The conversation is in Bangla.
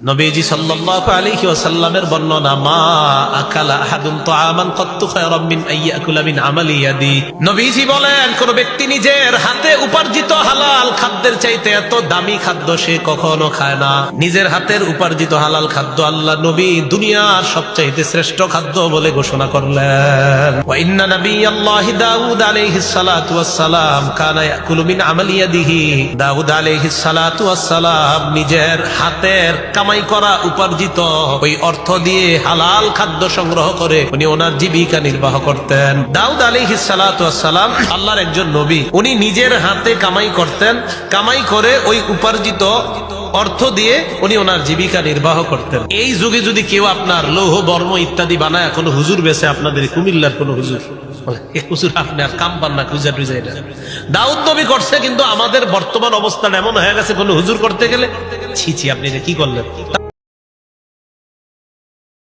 নবীজি সাল্লাল্লাহু আলাইহি ওয়াসাল্লামের বর্ণনা, মা আকালা আহাদুন তাআমান কাত্তু খায়রাম মিন আইয়াকুলা মিন আমালি ইয়াদি। নবীজি বলেন, কোন ব্যক্তি নিজের হাতে উপার্জিত হালাল খাদ্যের চাইতে এত দামি খাদ্য সে কখনো খায় না। নিজের হাতের উপার্জিত হালাল খাদ্য আল্লাহ নবী দুনিয়ার সবচাইতে শ্রেষ্ঠ খাদ্য বলে ঘোষণা করলেন। ওয়া ইন্না নাবিয়াল্লাহি দাউদ আলাইহিস সালাতু ওয়াস সালাম কানা ইয়াকুলু মিন আমালি ইয়াদিহি। দাউদ আলাইহিস সালাতু ওয়াস সালাম নিজের হাতের কামাই করা উপার্জিত ওই অর্থ দিয়ে হালাল খাদ্য সংগ্রহ করে উনি ওনার জীবিকা নির্বাহ করতেন। দাউদ আলাইহিস সালাতু ওয়াস সালাম আল্লাহর একজন নবী। উনি নিজের হাতে কামাই করতেন, কামাই করে ওই উপার্জিত অর্থ দিয়ে উনি ওনার জীবিকা নির্বাহ করতেন। এই যুগে যদি কেউ আপনার লৌহ বর্ম ইত্যাদি বানায় কোনো হুজুর বেছে, আপনাদের কুমিল্লার কোন হুজুর হুজুর আপনি আর কাম পান না, খুঁজা টুজা এটা দাউদ নবী করছে, কিন্তু আমাদের বর্তমান অবস্থান এমন হয়ে গেছে কোন হুজুর করতে গেলে ছি ছি আপনি এটা কি করলেন।